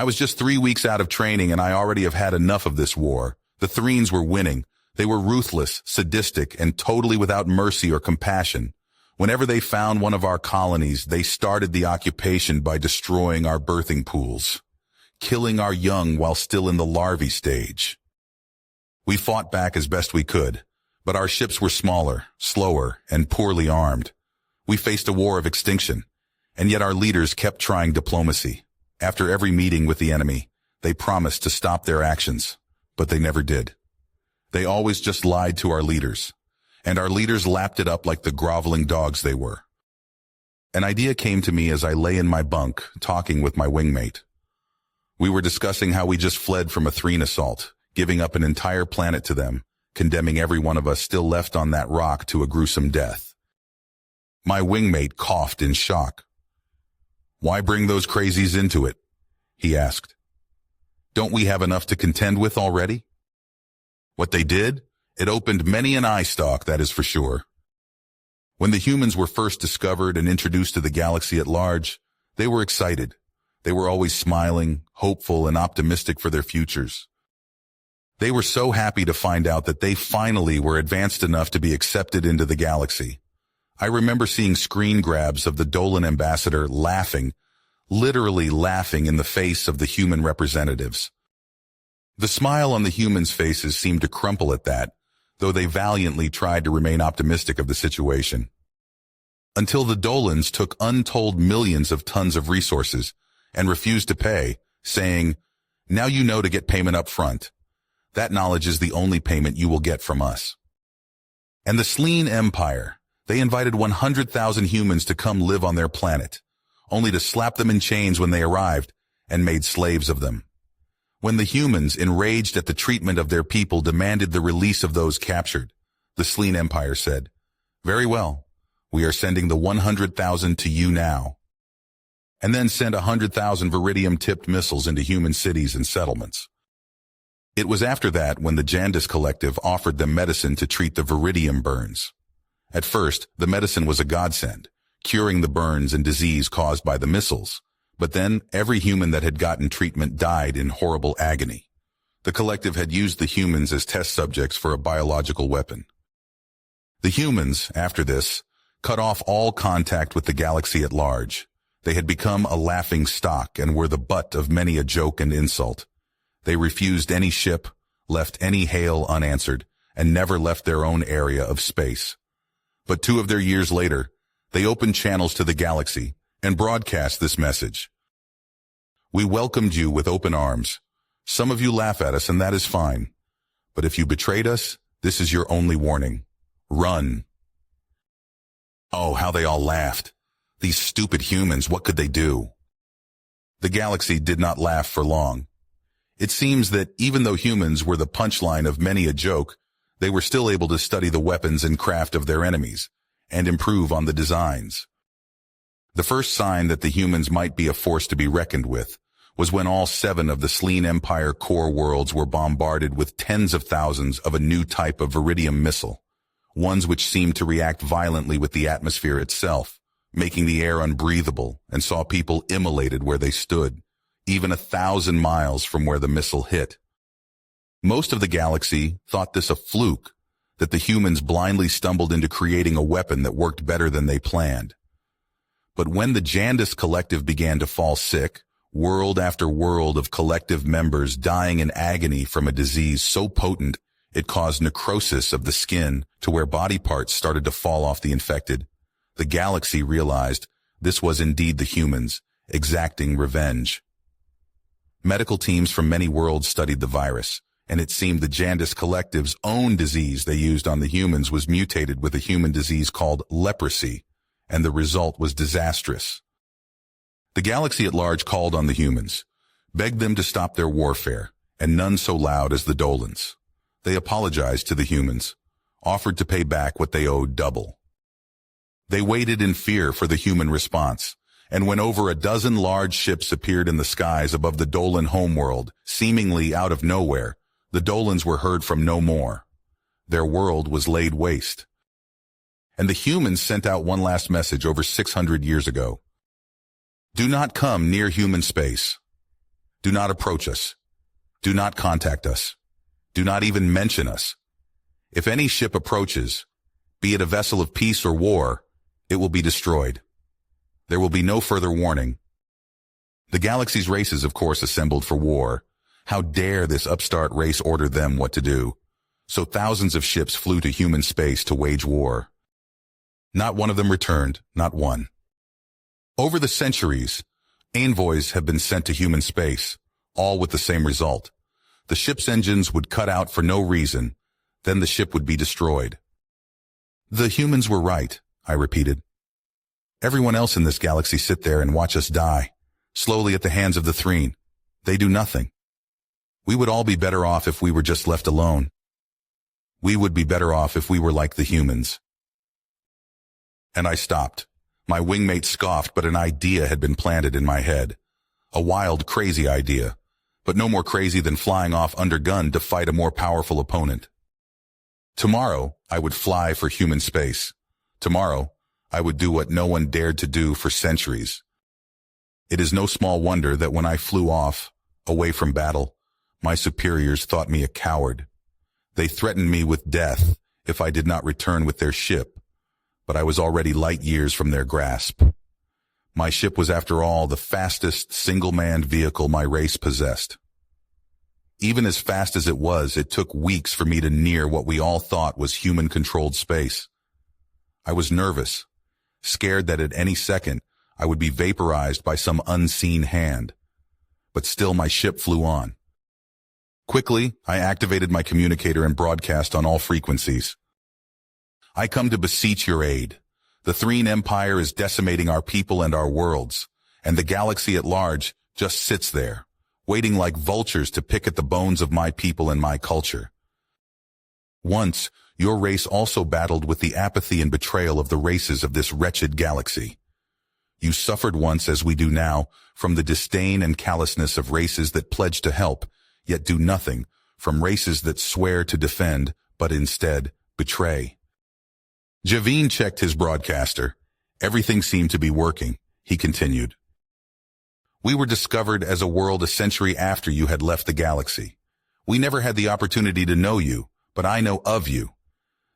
I was just 3 weeks out of training and I already have had enough of this war. The Threens were winning. They were ruthless, sadistic, and totally without mercy or compassion. Whenever they found one of our colonies, they started the occupation by destroying our birthing pools, killing our young while still in the larvae stage. We fought back as best we could, but our ships were smaller, slower, and poorly armed. We faced a war of extinction, and yet our leaders kept trying diplomacy. After every meeting with the enemy, they promised to stop their actions, but they never did. They always just lied to our leaders, and our leaders lapped it up like the groveling dogs they were. An idea came to me as I lay in my bunk, talking with my wingmate. We were discussing how we just fled from a Threen assault, giving up an entire planet to them, condemning every one of us still left on that rock to a gruesome death. My wingmate coughed in shock. "Why bring those crazies into it?" he asked. "Don't we have enough to contend with already?" What they did? It opened many an eye stalk, that is for sure. When the humans were first discovered and introduced to the galaxy at large, they were excited. They were always smiling, hopeful, and optimistic for their futures. They were so happy to find out that they finally were advanced enough to be accepted into the galaxy. I remember seeing screen grabs of the Dolan ambassador laughing, literally laughing in the face of the human representatives. The smile on the humans' faces seemed to crumple at that, though they valiantly tried to remain optimistic of the situation. Until the Dolans took untold millions of tons of resources and refused to pay, saying, "Now you know to get payment up front. That knowledge is the only payment you will get from us." And the Sleen Empire, they invited 100,000 humans to come live on their planet, only to slap them in chains when they arrived and made slaves of them. When the humans, enraged at the treatment of their people, demanded the release of those captured, the Sleen Empire said, "Very well, we are sending the 100,000 to you now," and then sent 100,000 Viridium-tipped missiles into human cities and settlements. It was after that when the Jandis Collective offered them medicine to treat the Viridium burns. At first, the medicine was a godsend, curing the burns and disease caused by the missiles. But then, every human that had gotten treatment died in horrible agony. The collective had used the humans as test subjects for a biological weapon. The humans, after this, cut off all contact with the galaxy at large. They had become a laughing stock and were the butt of many a joke and insult. They refused any ship, left any hail unanswered, and never left their own area of space. But 2 of their years later, they opened channels to the galaxy and broadcast this message. "We welcomed you with open arms. Some of you laugh at us, and that is fine. But if you betrayed us, this is your only warning. Run." Oh, how they all laughed. These stupid humans, what could they do? The galaxy did not laugh for long. It seems that even though humans were the punchline of many a joke, they were still able to study the weapons and craft of their enemies and improve on the designs. The first sign that the humans might be a force to be reckoned with was when all 7 of the Sleen Empire core worlds were bombarded with tens of thousands of a new type of Viridium missile, ones which seemed to react violently with the atmosphere itself, making the air unbreathable, and saw people immolated where they stood, even 1,000 miles from where the missile hit. Most of the galaxy thought this a fluke, that the humans blindly stumbled into creating a weapon that worked better than they planned. But when the Jandis Collective began to fall sick, world after world of collective members dying in agony from a disease so potent it caused necrosis of the skin to where body parts started to fall off the infected, the galaxy realized this was indeed the humans exacting revenge. Medical teams from many worlds studied the virus, and it seemed the Jandis Collective's own disease they used on the humans was mutated with a human disease called leprosy, and the result was disastrous. The galaxy at large called on the humans, begged them to stop their warfare, and none so loud as the Dolans. They apologized to the humans, offered to pay back what they owed double. They waited in fear for the human response, and when over a dozen large ships appeared in the skies above the Dolan homeworld, seemingly out of nowhere, the Dolans were heard from no more. Their world was laid waste. And the humans sent out one last message over 600 years ago. "Do not come near human space. Do not approach us. Do not contact us. Do not even mention us. If any ship approaches, be it a vessel of peace or war, it will be destroyed. There will be no further warning. The galaxy's races, of course, assembled for war. How dare this upstart race order them what to do? So thousands of ships flew to human space to wage war. Not one of them returned, not one. Over the centuries, envoys have been sent to human space, all with the same result. The ship's engines would cut out for no reason, then the ship would be destroyed. The humans were right, I repeated. Everyone else in this galaxy sit there and watch us die, slowly at the hands of the Threen. They do nothing. We would all be better off if we were just left alone. We would be better off if we were like the humans. And I stopped. My wingmate scoffed, but an idea had been planted in my head. A wild, crazy idea, but no more crazy than flying off under gun to fight a more powerful opponent. Tomorrow, I would fly for human space. Tomorrow, I would do what no one dared to do for centuries. It is no small wonder that when I flew off, away from battle, my superiors thought me a coward. They threatened me with death if I did not return with their ship, but I was already light years from their grasp. My ship was, after all, the fastest single-manned vehicle my race possessed. Even as fast as it was, it took weeks for me to near what we all thought was human-controlled space. I was nervous, scared that at any second I would be vaporized by some unseen hand. But still my ship flew on. Quickly, I activated my communicator and broadcast on all frequencies. I come to beseech your aid. The Threen Empire is decimating our people and our worlds, and the galaxy at large just sits there, waiting like vultures to pick at the bones of my people and my culture. Once, your race also battled with the apathy and betrayal of the races of this wretched galaxy. You suffered once, as we do now, from the disdain and callousness of races that pledge to help, yet do nothing, from races that swear to defend, but instead betray. Javine checked his broadcaster. Everything seemed to be working, he continued. We were discovered as a world a century after you had left the galaxy. We never had the opportunity to know you, but I know of you.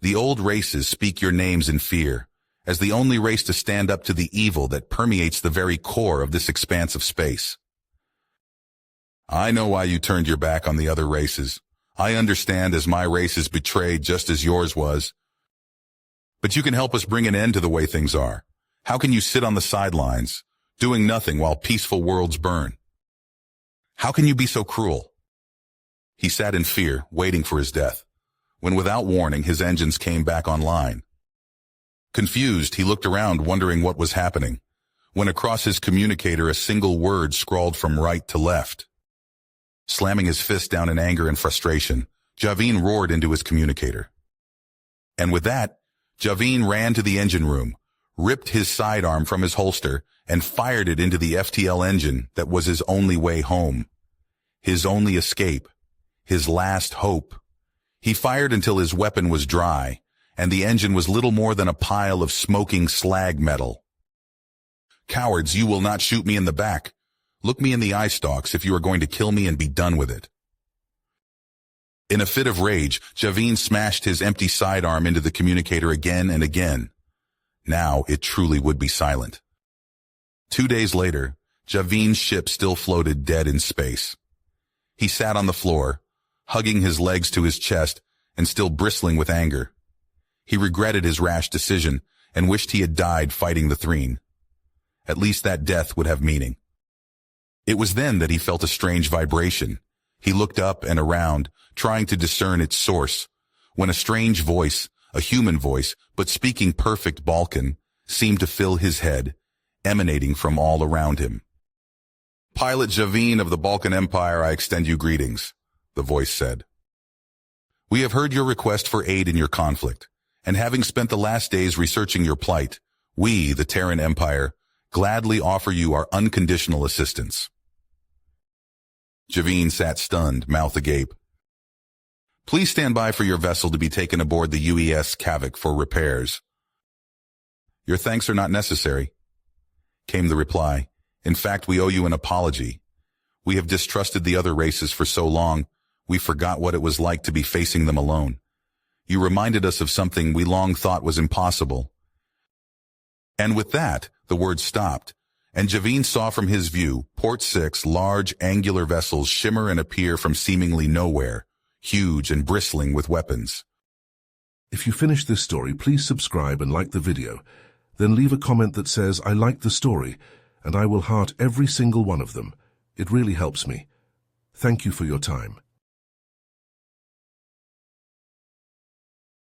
The old races speak your names in fear, as the only race to stand up to the evil that permeates the very core of this expanse of space. I know why you turned your back on the other races. I understand, as my race is betrayed just as yours was. But you can help us bring an end to the way things are. How can you sit on the sidelines, doing nothing while peaceful worlds burn? How can you be so cruel? He sat in fear, waiting for his death, when without warning his engines came back online. Confused, he looked around, wondering what was happening, when across his communicator a single word scrawled from right to left. Slamming his fist down in anger and frustration, Javine roared into his communicator. And with that, Javine ran to the engine room, ripped his sidearm from his holster, and fired it into the FTL engine that was his only way home. His only escape. His last hope. He fired until his weapon was dry, and the engine was little more than a pile of smoking slag metal. Cowards, you will not shoot me in the back. Look me in the eye stalks if you are going to kill me and be done with it. In a fit of rage, Javine smashed his empty sidearm into the communicator again and again. Now it truly would be silent. 2 days later, Javine's ship still floated dead in space. He sat on the floor, hugging his legs to his chest and still bristling with anger. He regretted his rash decision and wished he had died fighting the Threen. At least that death would have meaning. It was then that he felt a strange vibration. He looked up and around, trying to discern its source, when a strange voice, a human voice, but speaking perfect Balkan, seemed to fill his head, emanating from all around him. Pilot Javine of the Balkan Empire, I extend you greetings, the voice said. We have heard your request for aid in your conflict, and having spent the last days researching your plight, we, the Terran Empire, gladly offer you our unconditional assistance. Javine sat stunned, mouth agape. Please stand by for your vessel to be taken aboard the UES Kavik for repairs. Your thanks are not necessary, came the reply. In fact, we owe you an apology. We have distrusted the other races for so long, we forgot what it was like to be facing them alone. You reminded us of something we long thought was impossible. And with that, the word stopped, and Javine saw from his view Port 6 large angular vessels shimmer and appear from seemingly nowhere, huge and bristling with weapons. If you finished this story, please subscribe and like the video. Then leave a comment that says, "I liked the story," and I will heart every single one of them. It really helps me. Thank you for your time.